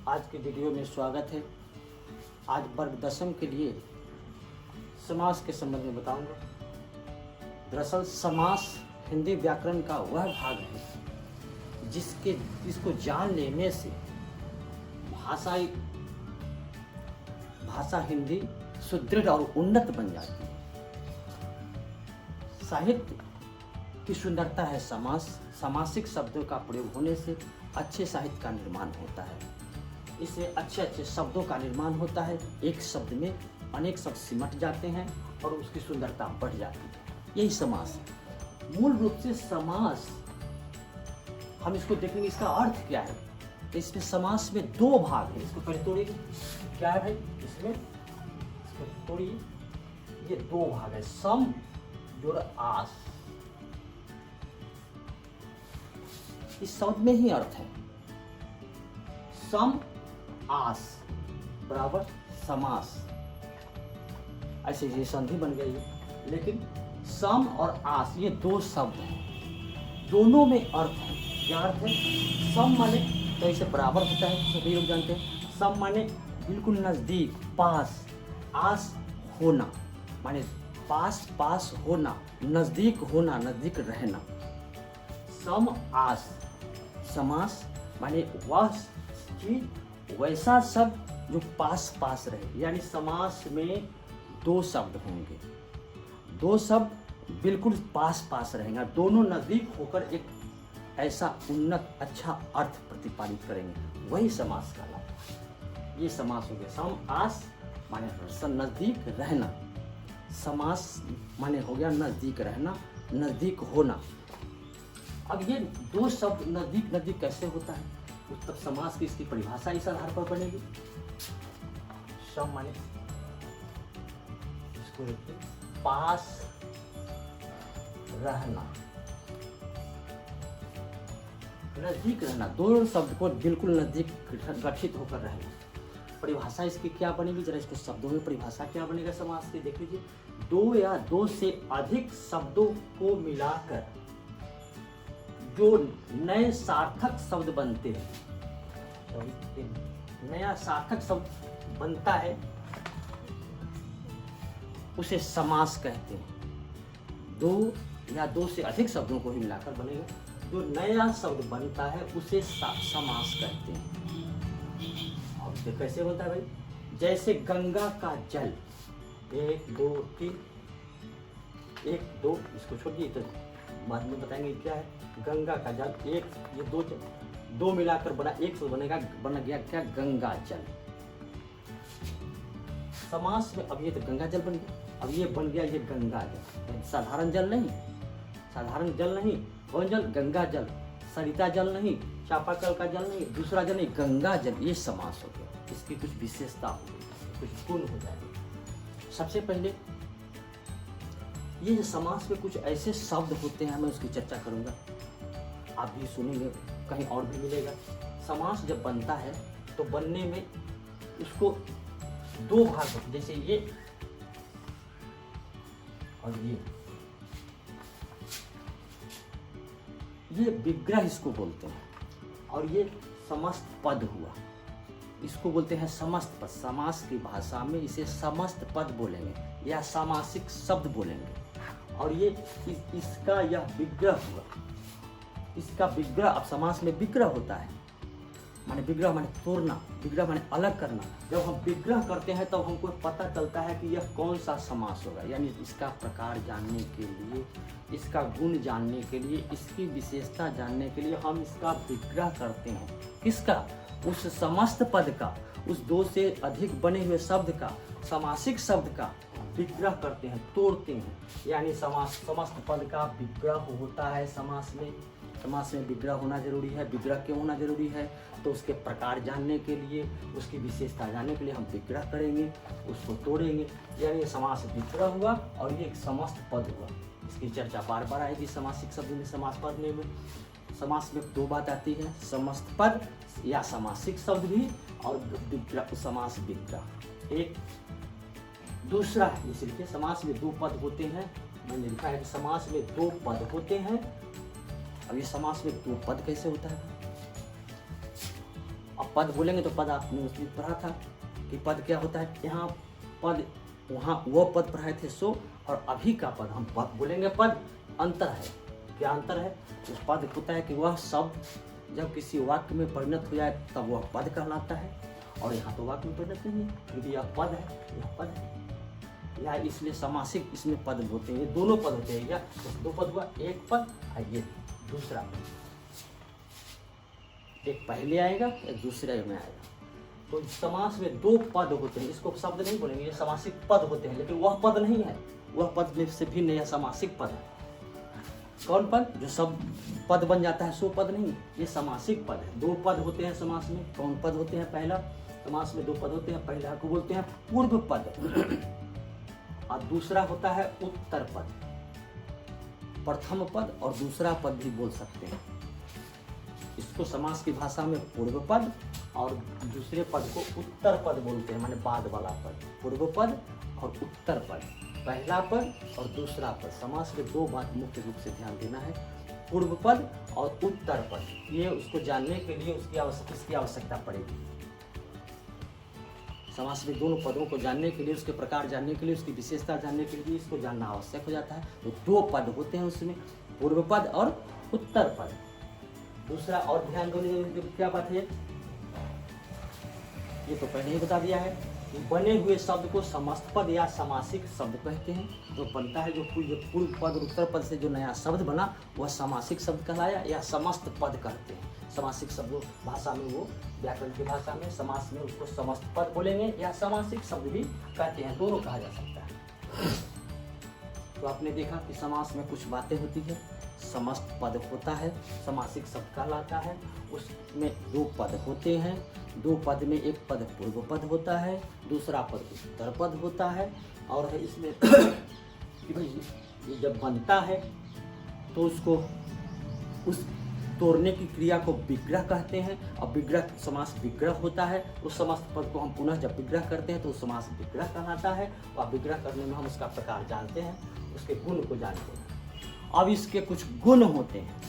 आज के वीडियो में स्वागत है। आज वर्ग दशम के लिए समास के संबंध में बताऊंगा। दरअसल समास हिंदी व्याकरण का वह भाग है जिसको जान लेने से भाषा हिंदी सुदृढ़ और उन्नत बन जाती है। साहित्य की सुंदरता है समास। सामासिक शब्दों का प्रयोग होने से अच्छे साहित्य का निर्माण होता है। इससे अच्छे शब्दों का निर्माण होता है। एक शब्द में अनेक शब्द सिमट जाते हैं और उसकी सुंदरता बढ़ जाती है। यही समास है। मूल रूप से समास हम इसको देखेंगे, इसका अर्थ क्या है। तो इसमें समास में दो भाग है। इसको पहले तोड़िए, क्या है इसमें, इसको तोड़िए। ये दो भाग है, सम और आस। इस शब्द में ही अर्थ है। सम आस बराबर समास, ऐसे ये संधि बन गई है। लेकिन सम और आस ये दो शब्द हैं, दोनों में अर्थ है। क्या अर्थ है? सम माने तो इसे बराबर होता है, सभी लोग जानते हैं। सम माने बिल्कुल नजदीक, पास। आस होना माने पास होना, नजदीक होना, नजदीक रहना। सम आस। समास माने वह चीज, वैसा शब्द जो पास रहे। यानी समास में दो शब्द होंगे, दो शब्द बिल्कुल पास रहेंगे, दोनों नजदीक होकर एक ऐसा उन्नत अच्छा अर्थ प्रतिपादित करेंगे, वही समास कहलाता है। ये समास हो गया। सम आस माने नजदीक रहना, समास माने हो गया नजदीक रहना, नजदीक होना। अब ये दो शब्द नजदीक कैसे होता है, तब समास की इसकी परिभाषा इस आधार पर बनेगी। सम माने इसको पास रहना, नजदीक रहना, दो शब्द को बिल्कुल नजदीक गठित होकर रहना। परिभाषा इसकी क्या बनेगी, जरा इसके शब्दों में परिभाषा क्या बनेगा समास की, देख लीजिए। दो या दो से अधिक शब्दों को मिलाकर जो नए सार्थक शब्द बनते हैं, नया सार्थक शब्द बनता है, उसे समास कहते हैं। दो या दो से अधिक शब्दों को ही मिलाकर बनेगा, जो नया शब्द बनता है उसे समास कहते हैं। और ये कैसे होता है भाई, जैसे गंगा का जल, 1 2 3, 1 2, इसको छोड़िए तो बाद में बताएंगे क्या है। गंगा का जल, एक ये दो मिलाकर बना एक शब्द बनेगा, बन गया क्या, गंगा जल। समास में अब ये तो गंगा जल बन गया, अब ये बन गया ये गंगा जल। साधारण जल नहीं, कौन जल, गंगा जल। सरिता जल नहीं, चापाकल का जल नहीं, दूसरा जल नहीं, गंगा जल। ये समास हो गया। इसकी कुछ विशेषता हो गई, कुछ गुण हो जाएंगे। सबसे पहले ये समास में कुछ ऐसे शब्द होते हैं, मैं उसकी चर्चा करूंगा, आप भी सुनेंगे, कहीं और भी मिलेगा। समास जब बनता है तो बनने में उसको दो भाग होते, जैसे ये और ये विग्रह इसको बोलते हैं, और ये समस्त पद हुआ, इसको बोलते हैं समस्त पद। समास की भाषा में इसे समस्त पद बोलेंगे या सामासिक शब्द बोलेंगे। और ये इसका यह विग्रह हुआ, इसका विग्रह। अब समास में विग्रह होता है, माने विग्रह माने तोड़ना, विग्रह माने अलग करना। जब हम विग्रह करते हैं तब तो हमको पता चलता है कि यह कौन सा समास होगा। यानी इसका प्रकार जानने के लिए, इसका गुण जानने के लिए, इसकी विशेषता जानने के लिए हम इसका विग्रह करते हैं। किसका? उस समस्त पद का, उस दो से अधिक बने हुए शब्द का, सामासिक शब्द का विग्रह करते हैं, तोड़ते हैं। यानी समस्त पद का विग्रह होता है समास में। समास में विग्रह होना जरूरी है। विग्रह क्यों होना जरूरी है? तो उसके प्रकार जानने के लिए, उसकी विशेषता जानने के लिए हम विग्रह करेंगे, उसको तोड़ेंगे। यानी समास विग्रह हुआ और ये समस्त पद हुआ। इसकी चर्चा बार बार आएगी समासिक शब्द में, समास पद में। समास में दो बात आती है, समस्त पद या सामासिक शब्द भी, और विग्रह, समास विग्रह। एक दूसरा है, जैसे लिखिए समास में दो पद होते हैं। मैंने लिखा है कि समास में दो पद होते हैं। अब ये समास में दो पद कैसे होता है? अब पद बोलेंगे तो पद आपने उसमें पढ़ा था कि पद क्या होता है। यहाँ पद, वहाँ वो पद पढ़ाए थे सो, और अभी का पद हम पद बोलेंगे। पद अंतर है, क्या अंतर है? उस पद होता है कि वह शब्द जब किसी वाक्य में परिणत हो जाए तब वह पद कहलाता है, और यहाँ तो वाक्य में परिणत नहीं है क्योंकि यह पद है, यह पद है, या इसलिए समासिक इसमें पद होते हैं। ये दोनों पद होते हैं, या दो पद हुआ, एक पद और ये दूसरा पद, एक पहले आएगा एक दूसरे में आएगा। तो समास में दो पद होते हैं, इसको शब्द नहीं बोलेंगे, ये समासिक पद होते हैं, लेकिन वह पद नहीं है, वह पद में से भिन्न यह समासिक पद है। कौन पद? जो सब पद बन जाता है सो पद नहीं, ये समासिक पद है। दो पद होते हैं समास में। कौन पद होते हैं? पहला, समास में दो पद होते हैं, पहला को बोलते हैं पूर्व पद और दूसरा होता है उत्तर पद। प्रथम पद और दूसरा पद भी बोल सकते हैं। इसको समास की भाषा में पूर्व पद और दूसरे पद को उत्तर पद बोलते हैं, माने बाद वाला पद। पूर्व पद और उत्तर पद, पहला पद और दूसरा पद। समास में दो बात मुख्य रूप से ध्यान देना है, पूर्व पद और उत्तर पद। ये उसको जानने के लिए इसकी आवश्यकता पड़ेगी। समास में दोनों पदों को जानने के लिए, उसके प्रकार जानने के लिए, उसकी विशेषता जानने के लिए इसको जानना आवश्यक हो जाता है। तो दो पद होते हैं उसमें, पूर्व पद और उत्तर पद। दूसरा और ध्यान देने क्या बात है, ये तो पहले ही बता दिया है कि बने हुए शब्द को समस्त पद या समासिक शब्द कहते हैं। जो बनता है, जो पूर्व पद और उत्तर पद से जो नया शब्द बना वह समासिक शब्द कहलाया, या समस्त पद कहते हैं। समासिक शब्द भाषा में, वो व्याकरण की भाषा में समास में उसको समस्त पद बोलेंगे या समासिक शब्द भी कहते हैं, दोनों कहा जा सकता है। तो आपने देखा कि समास में कुछ बातें होती है। समस्त पद होता है, समासिक शब्द कहलाता है, उसमें दो पद होते हैं। दो पद में एक पद पूर्व पद होता है, दूसरा पद उत्तर पद होता है। और है इसमें कि भाई ये जब बनता है तो उसको उस तोड़ने की क्रिया को विग्रह कहते हैं। और विग्रह, समास विग्रह होता है। उस समस्त पद को हम पुनः जब विग्रह करते हैं तो समास विग्रह कहलाता है। और विग्रह करने में हम उसका प्रकार जानते हैं, उसके गुण को जानते हैं। अब इसके कुछ गुण होते हैं।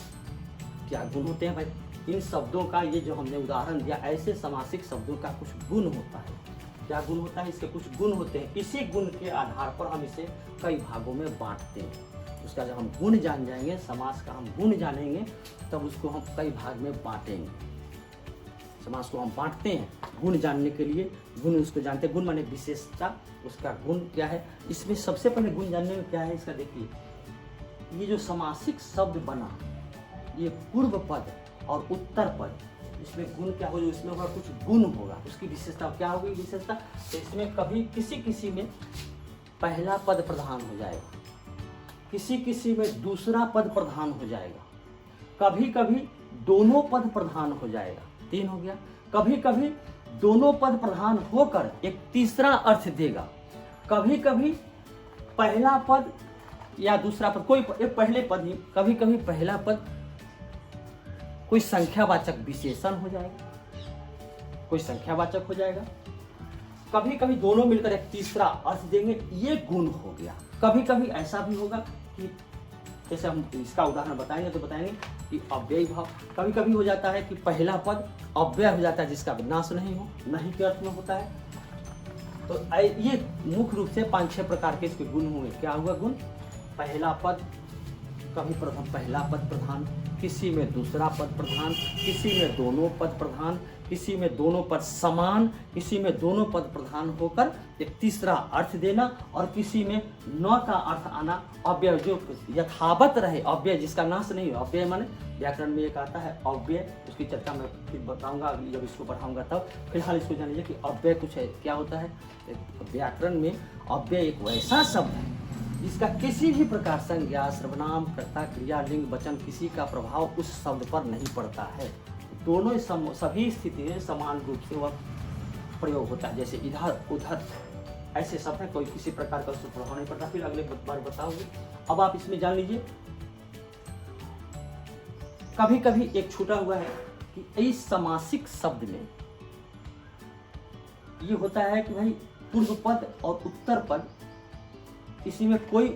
क्या गुण होते हैं भाई? इन शब्दों का, ये जो हमने उदाहरण दिया, ऐसे समासिक शब्दों का कुछ गुण होता है। क्या गुण होता है? इसके कुछ गुण होते हैं। इसी गुण के आधार पर हम इसे कई भागों में बांटते हैं। उसका जब हम गुण जान जाएंगे, समास का हम गुण जानेंगे, तब उसको हम कई भाग में बांटेंगे। समास को हम बांटते हैं गुण जानने के लिए। गुण उसको जानते हैं, गुण माने विशेषता, उसका गुण क्या है। इसमें सबसे पहले गुण जानने में क्या है इसका, देखिए ये जो समासिक शब्द बना, ये पूर्व पद और उत्तर पद, इसमें गुण क्या होगा? इसमें होगा कुछ गुण होगा। उसकी विशेषता क्या होगी? विशेषता तो इसमें कभी किसी में पहला पद प्रधान हो जाएगा, किसी में दूसरा पद प्रधान हो जाएगा, कभी कभी दोनों पद प्रधान हो जाएगा, तीन हो गया। कभी कभी दोनों पद प्रधान होकर एक तीसरा अर्थ देगा। कभी कभी पहला पद या दूसरा पद, कोई एक पहले पद ही, कभी कभी पहला पद कोई संख्यावाचक विशेषण हो जाएगा, कोई संख्यावाचक हो जाएगा। कभी कभी दोनों मिलकर एक तीसरा अर्थ देंगे, ये गुण हो गया। कभी कभी ऐसा भी होगा कि जैसे हम इसका उदाहरण बताएंगे तो बताएंगे कि अव्ययी भाव कभी कभी हो जाता है कि पहला पद अव्यय हो जाता है जिसका विनाश नहीं हो, नहीं के अर्थ में होता है। तो ये मुख्य रूप से 5-6 प्रकार के इसके गुण हुए। क्या हुआ गुण? पहला पद, कभी प्रथम पहला पद प्रधान, किसी में दूसरा पद प्रधान, किसी में दोनों पद प्रधान, किसी में दोनों पद समान, किसी में दोनों पद प्रधान होकर एक तीसरा अर्थ देना, और किसी में न का अर्थ आना, अव्यय जो यथावत रहे, अव्यय जिसका नाश नहीं हो। अव्यय माने व्याकरण में एक आता है अव्यय, उसकी चर्चा मैं फिर बताऊंगा जब इसको पढ़ाऊंगा तब। फिलहाल इसको जान लीजिए कि अव्यय कुछ है, क्या होता है। व्याकरण में अव्यय एक वैसा शब्द है जिसका किसी भी प्रकार संज्ञा, सर्वनाम, कर्ता, क्रिया, लिंग, वचन किसी का प्रभाव उस शब्द पर नहीं पड़ता है। दोनों सभी स्थिति में समान रूप से वह प्रयोग होता है। जैसे इधर उधर ऐसे शब्द है, कोई किसी प्रकार का उसको प्रभाव नहीं पड़ता। फिर अगले बार बताऊंगी। अब आप इसमें जान लीजिए, कभी कभी एक छूटा हुआ है कि इस समासिक शब्द में ये होता है कि भाई पूर्व पद और उत्तर पद, किसी में कोई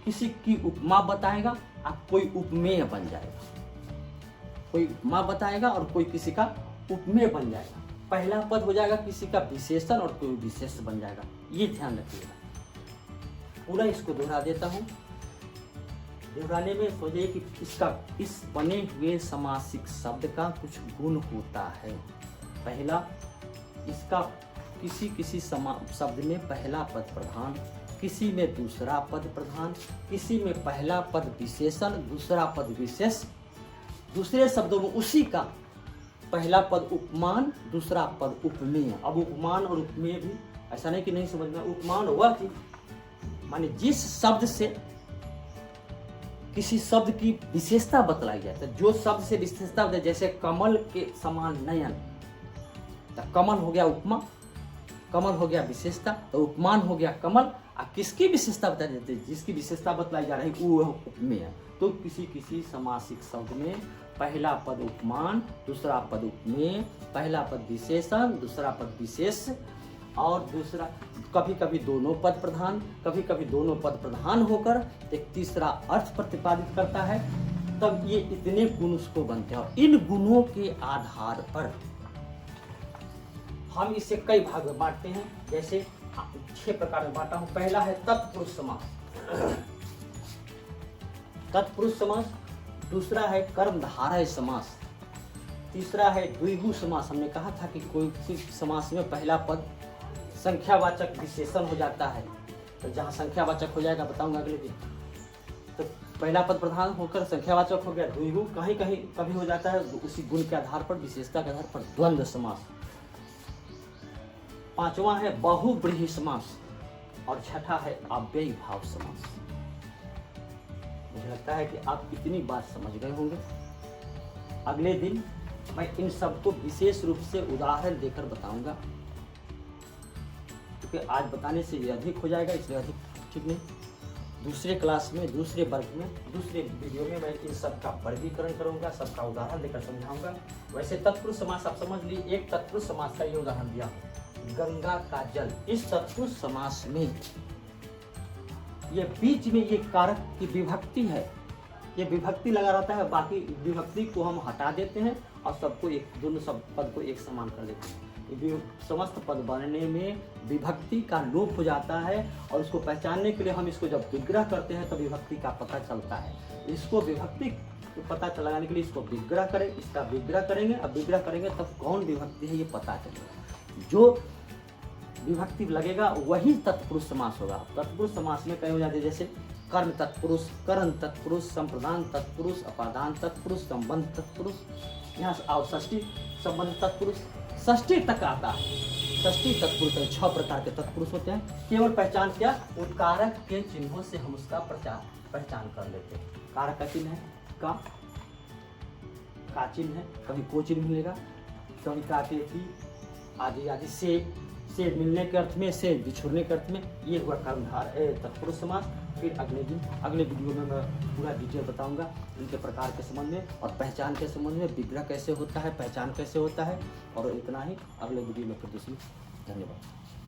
किसी की उपमा बताएगा और कोई उपमेय बन जाएगा। कोई उपमा बताएगा और कोई किसी का उपमेय बन जाएगा। पहला पद हो जाएगा किसी का विशेषण और कोई विशेष बन जाएगा, ये ध्यान रखिएगा। पूरा इसको दोहरा देता हूँ। दोहराने में सोचिए कि इसका इस बने हुए समासिक शब्द का कुछ गुण होता है। पहला, इसका किसी शब्द में पहला पद प्रधान, किसी में दूसरा पद प्रधान, किसी में पहला पद विशेषण, दूसरा पद विशेष, दूसरे शब्दों में उसी का पहला पद उपमान, दूसरा पद उपमेय। अब उपमान और उपमेय भी ऐसा नहीं कि नहीं समझना। उपमान हुआ कि माने जिस शब्द से किसी शब्द की विशेषता बतलाई जाए, तो जो शब्द से विशेषता बताई, जैसे कमल के समान नयन, तो कमल हो गया उपमा, कमल हो गया विशेषता, तो उपमान हो गया कमल। और किसकी विशेषता बताई जाती है, जिसकी विशेषता बतलाई जा रही है वो उपमेय। तो किसी समासिक शब्द में पहला पद उपमान, दूसरा पद उपमेय, पहला पद विशेषण, दूसरा पद विशेष, और दूसरा कभी कभी दोनों पद प्रधान, कभी कभी दोनों पद प्रधान होकर एक तीसरा अर्थ प्रतिपादित करता है, तब ये इतने गुण उसको बनते हैं। और इन गुणों के आधार पर हम इसे कई भाग में बांटते हैं। जैसे 6 प्रकार में बांटा हूं। पहला है तत्पुरुष समास, तत्पुरुष समास। दूसरा है कर्मधारय समास। तीसरा है द्विगु समास। हमने कहा था कि कोई समास में पहला पद संख्यावाचक विशेषण हो जाता है, तो जहाँ संख्यावाचक हो जाएगा बताऊंगा अगले दिन। तो पहला पद प्रधान होकर संख्यावाचक हो गया द्विगु, कहीं कहीं कभी हो जाता है उसी गुण के आधार पर, विशेषता के आधार पर द्वंद्व समास। पांचवा है बहुव्रीहि समास और छठा है अव्ययी भाव समास। मुझे लगता है कि आप इतनी बात समझ गए होंगे। अगले दिन मैं इन सब को विशेष रूप से उदाहरण देकर बताऊंगा, क्योंकि आज बताने से ये अधिक हो जाएगा, इसलिए अधिक ठीक नहीं। दूसरे क्लास में, दूसरे वर्ग में, दूसरे वीडियो में मैं इन सब का वर्गीकरण करूंगा, सबका उदाहरण देकर समझाऊंगा। वैसे तत्पुरुष समास आप समझ ली। एक तत्पुरुष समास का ये उदाहरण दिया, गंगा का जल। इस तत्पुरुष समास में ये बीच में ये कारक की विभक्ति है, ये विभक्ति लगा रहता है, बाकी विभक्ति को हम हटा देते हैं और सबको एक, दोनों सब पद को एक समान कर देते हैं। समस्त पद बनने में विभक्ति का लोप हो जाता है, और उसको पहचानने के लिए हम इसको जब विग्रह करते हैं तो विभक्ति का पता चलता है। इसको विभक्ति पता लगाने के लिए इसको विग्रह करें, इसका विग्रह करेंगे। अब विग्रह करेंगे तब कौन विभक्ति है ये पता चलेगा। जो विभक्ति लगेगा वही तत्पुरुष समास होगा। तत्पुरुष समास में कई हो जाते हैं, जैसे कर्म तत्पुरुष, करण तत्पुरुष, संप्रदान तत्पुरुष, अपादान तत्पुरुष, संबंध तत्पुरुष। यहाँ आओ षष्ठी संबंध तत्पुरुष, षष्ठी तक आता है। षष्ठी तत्पुरुष 6 प्रकार के तत्पुरुष होते हैं। केवल पहचान क्या, उन कारक के चिन्हों से हम उसका पहचान कर लेते हैं। कारक का चिन्ह है का चिन्ह है, कभी को चिन्ह मिलेगा, कभी काटे थी आदि आदि। से मिलने के अर्थ में, से बिछुड़ने के अर्थ में, ये हुआ कर्मधार तत्पुरुष समास। फिर अगले वीडियो में मैं पूरा डिटेल बताऊंगा इनके प्रकार के संबंध में और पहचान के संबंध में, विग्रह कैसे होता है, पहचान कैसे होता है, और इतना ही। अगले वीडियो में फिर दूसरी। धन्यवाद।